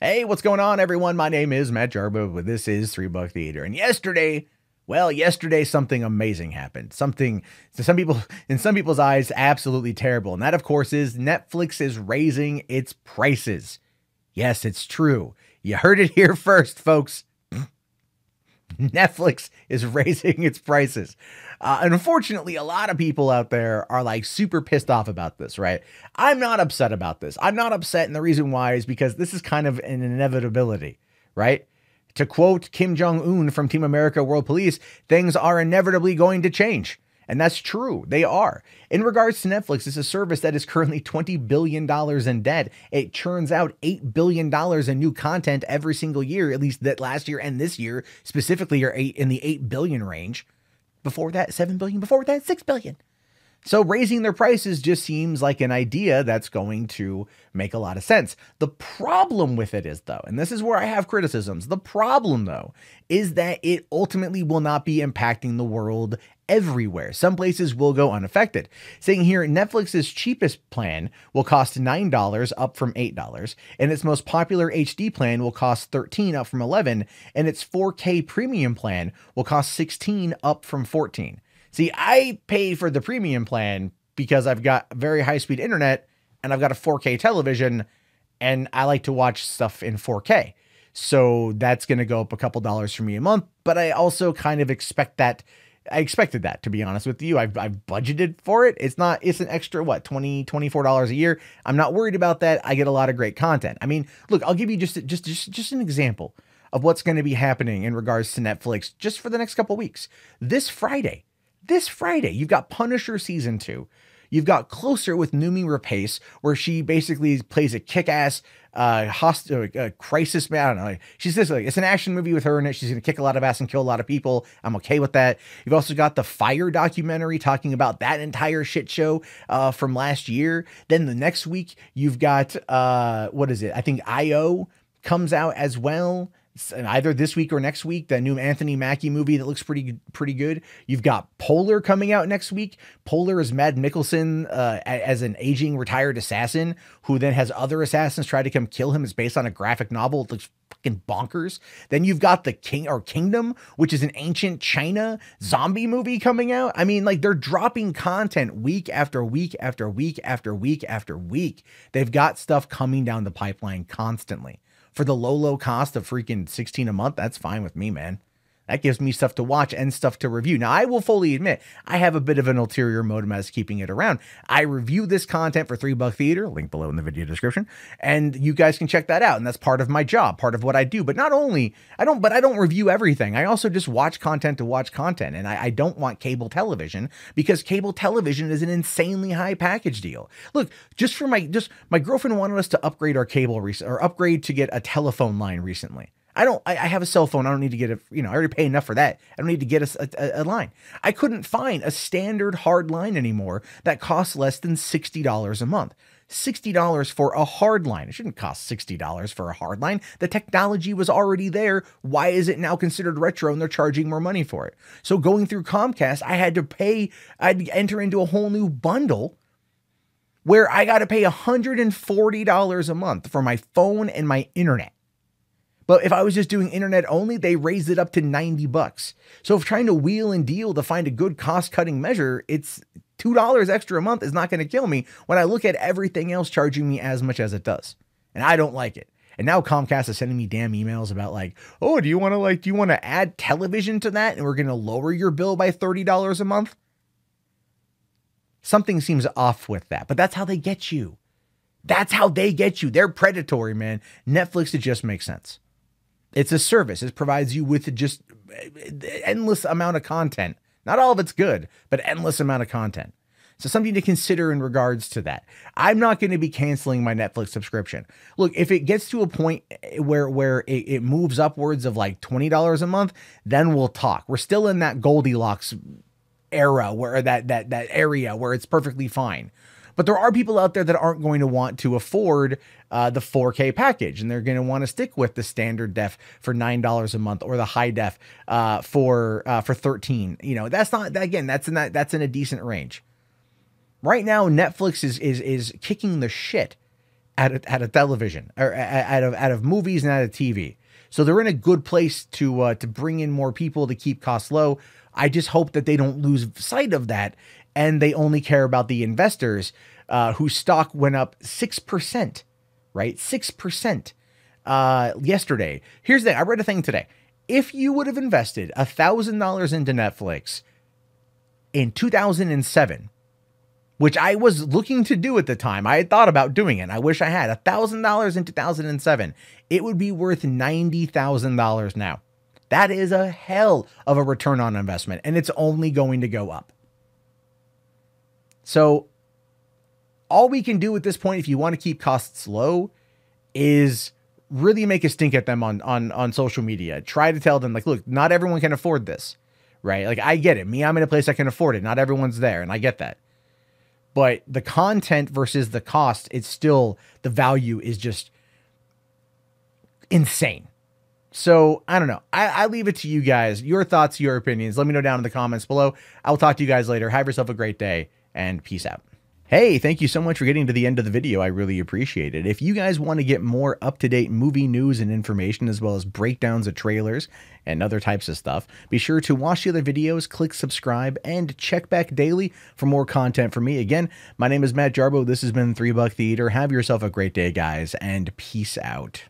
Hey, what's going on, everyone? My name is Matt Jarbo, but this is $3 Theater. And yesterday something amazing happened. Something to some people, in some people's eyes, absolutely terrible. And that, of course, is Netflix is raising its prices. Yes, it's true. You heard it here first, folks. Netflix is raising its prices. And unfortunately, a lot of people out there are like super pissed off about this, right? I'm not upset about this. I'm not upset. And the reason why is because this is kind of an inevitability, right? To quote Kim Jong-un from Team America World Police, things are inevitably going to change. And that's true. They are. In regards to Netflix, it's a service that is currently $20 billion in debt. It churns out $8 billion in new content every single year, at least that last year and this year specifically are in the 8 billion range. Before that, 7 billion. Before that, 6 billion. So raising their prices just seems like an idea that's going to make a lot of sense. The problem with it is, though, and this is where I have criticisms, the problem, though, is that it ultimately will not be impacting the world everywhere. Some places will go unaffected. Saying here, Netflix's cheapest plan will cost $9, up from $8, and its most popular HD plan will cost $13, up from $11, and its 4K premium plan will cost $16, up from $14. See, I pay for the premium plan because I've got very high-speed internet and I've got a 4K television and I like to watch stuff in 4K. So that's going to go up a couple dollars for me a month, but I also kind of expected that, to be honest with you. I've budgeted for it. It's an extra, what, $20, $24 a year. I'm not worried about that. I get a lot of great content. I mean, look, I'll give you just an example of what's going to be happening in regards to Netflix just for the next couple weeks. This Friday, you've got Punisher Season 2. You've got Closer with Noomi Rapace, where she basically plays a kick-ass crisis man. I don't know. She's just like, it's an action movie with her in it. She's going to kick a lot of ass and kill a lot of people. I'm okay with that. You've also got the Fire documentary talking about that entire shit show from last year. Then the next week, you've got, what is it? I think I.O. comes out as well. Either this week or next week, that new Anthony Mackie movie that looks pretty good. You've got Polar coming out next week. Polar is Mad Mikkelsen as an aging retired assassin who then has other assassins try to come kill him. It's based on a graphic novel. It looks fucking bonkers. Then you've got the Kingdom, which is an ancient China zombie movie coming out. I mean, like, they're dropping content week after week after week after week after week. They've got stuff coming down the pipeline constantly. For the low cost of freaking $16 a month, that's fine with me, man. That gives me stuff to watch and stuff to review. Now, I will fully admit, I have a bit of an ulterior motive as keeping it around. I review this content for $3 Theater, link below in the video description, and you guys can check that out. And that's part of my job, part of what I do. But not only, I don't review everything. I also just watch content to watch content. And I don't want cable television because cable television is an insanely high package deal. Look, my girlfriend wanted us to upgrade our cable or upgrade to get a telephone line recently. I have a cell phone. I don't need to get I already pay enough for that. I don't need to get a line. I couldn't find a standard hard line anymore that costs less than $60 a month. $60 for a hard line. It shouldn't cost $60 for a hard line. The technology was already there. Why is it now considered retro and they're charging more money for it? So going through Comcast, I'd enter into a whole new bundle where I got to pay $140 a month for my phone and my internet. But if I was just doing internet only, they raised it up to $90. So if trying to wheel and deal to find a good cost-cutting measure, it's $2 extra a month is not going to kill me when I look at everything else charging me as much as it does. And I don't like it. And now Comcast is sending me damn emails about like, oh, do you want to add television to that? And we're going to lower your bill by $30 a month? Something seems off with that, but that's how they get you. That's how they get you. They're predatory, man. Netflix, it just makes sense. It's a service. It provides you with just endless amount of content. Not all of it's good, but endless amount of content. So something to consider in regards to that. I'm not going to be canceling my Netflix subscription. Look, if it gets to a point where it moves upwards of like $20 a month, then we'll talk. We're still in that Goldilocks era where that area where it's perfectly fine. But there are people out there that aren't going to want to afford the 4K package, and they're going to want to stick with the standard def for $9 a month or the high def for $13. That's not, again, that's in a decent range. Right now, Netflix is kicking the shit out of television or out of movies and out of TV. So they're in a good place to bring in more people to keep costs low. I just hope that they don't lose sight of that and they only care about the investors whose stock went up 6%, right? 6% yesterday. Here's the thing. I read a thing today. If you would have invested $1,000 into Netflix in 2007, which I was looking to do at the time, I had thought about doing it. I wish I had $1,000 in 2007. It would be worth $90,000 now. That is a hell of a return on investment, and it's only going to go up. So all we can do at this point, if you want to keep costs low, is really make a stink at them on social media. Try to tell them, like, look, not everyone can afford this, right? Like, I get it. Me, I'm in a place I can afford it. Not everyone's there, and I get that. But the content versus the cost, it's still, the value is just insane. So I don't know. I leave it to you guys. Your thoughts, your opinions. Let me know down in the comments below. I will talk to you guys later. Have yourself a great day and peace out. Hey, thank you so much for getting to the end of the video. I really appreciate it. If you guys want to get more up-to-date movie news and information, as well as breakdowns of trailers and other types of stuff, be sure to watch the other videos, click subscribe, and check back daily for more content from me. Again, my name is Matt Jarbo. This has been $3 Theater. Have yourself a great day, guys, and peace out.